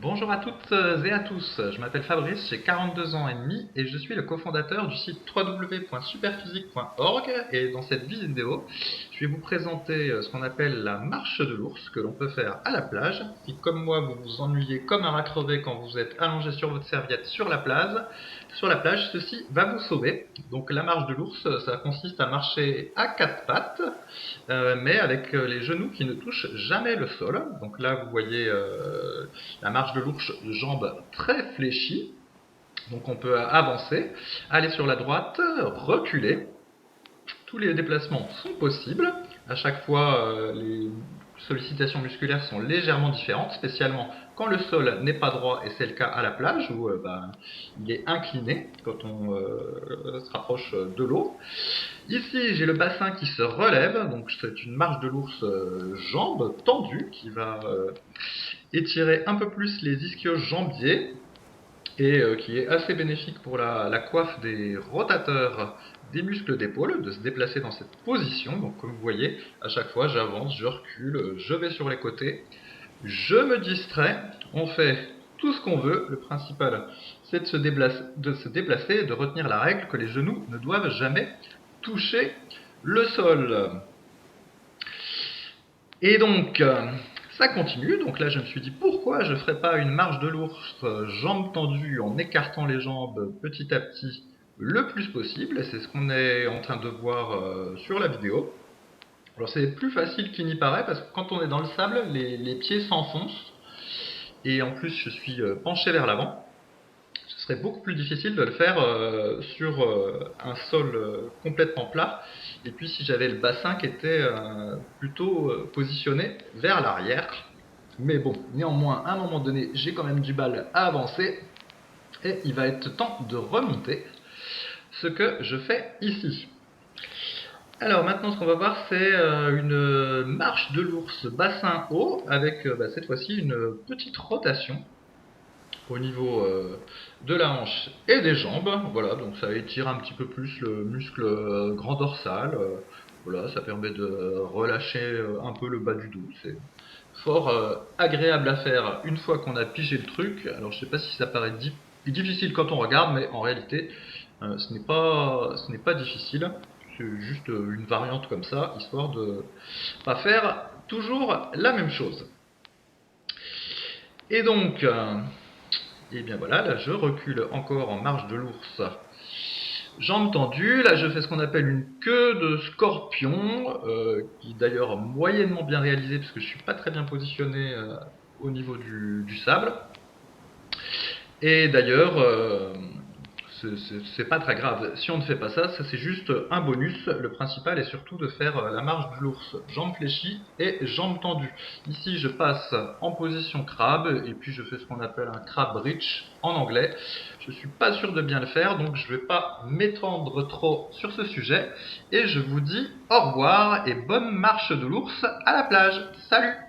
Bonjour à toutes et à tous, je m'appelle Fabrice, j'ai 42 ans et demi et je suis le cofondateur du site www.superphysique.org et dans cette vidéo, je vais vous présenter ce qu'on appelle la marche de l'ours que l'on peut faire à la plage. Si comme moi vous vous ennuyez comme un rat crevé quand vous êtes allongé sur votre serviette sur la plage, ceci va vous sauver. Donc la marche de l'ours, ça consiste à marcher à quatre pattes mais avec les genoux qui ne touchent jamais le sol. Donc là, vous voyez la marche de l'ours, jambes très fléchies. Donc on peut avancer, aller sur la droite, reculer. Tous les déplacements sont possibles. À chaque fois, les sollicitations musculaires sont légèrement différentes, spécialement quand le sol n'est pas droit, et c'est le cas à la plage où il est incliné quand on se rapproche de l'eau. Ici, j'ai le bassin qui se relève, donc c'est une marche de l'ours jambes tendues qui va étirer un peu plus les ischio-jambiers et qui est assez bénéfique pour la coiffe des rotateurs des muscles d'épaule, de se déplacer dans cette position. Donc comme vous voyez, à chaque fois j'avance, je recule, je vais sur les côtés, je me distrais, on fait tout ce qu'on veut. Le principal c'est de se déplacer et de retenir la règle que les genoux ne doivent jamais toucher le sol. Et donc, ça continue. Donc là, je me suis dit pourquoi je ne ferais pas une marche de l'ours jambes tendues en écartant les jambes petit à petit le plus possible. Et c'est ce qu'on est en train de voir sur la vidéo. Alors c'est plus facile qu'il n'y paraît parce que quand on est dans le sable, les pieds s'enfoncent. Et en plus, je suis penché vers l'avant. Ce serait beaucoup plus difficile de le faire sur un sol complètement plat. Et puis si j'avais le bassin qui était plutôt positionné vers l'arrière. Mais bon, néanmoins, à un moment donné, j'ai quand même du mal à avancer. Et il va être temps de remonter. Ce que je fais ici. Alors maintenant, ce qu'on va voir, c'est une marche de l'ours bassin haut avec cette fois-ci une petite rotation au niveau de la hanche et des jambes. Voilà, donc ça étire un petit peu plus le muscle grand dorsal. Voilà, ça permet de relâcher un peu le bas du dos. C'est fort agréable à faire une fois qu'on a pigé le truc. Alors je sais pas si ça paraît difficile quand on regarde, mais en réalité ce n'est pas difficile. C'est juste une variante comme ça, histoire de pas faire toujours la même chose. Et donc, et bien voilà, là je recule encore en marche de l'ours. Jambes tendues, là je fais ce qu'on appelle une queue de scorpion, qui est d'ailleurs moyennement bien réalisée parce que je suis pas très bien positionné au niveau du sable. Et d'ailleurs, c'est pas très grave. Si on ne fait pas ça, ça c'est juste un bonus. Le principal est surtout de faire la marche de l'ours, jambes fléchies et jambes tendues. Ici, je passe en position crabe et puis je fais ce qu'on appelle un crab bridge en anglais. Je suis pas sûr de bien le faire, donc je vais pas m'étendre trop sur ce sujet. Et je vous dis au revoir et bonne marche de l'ours à la plage. Salut!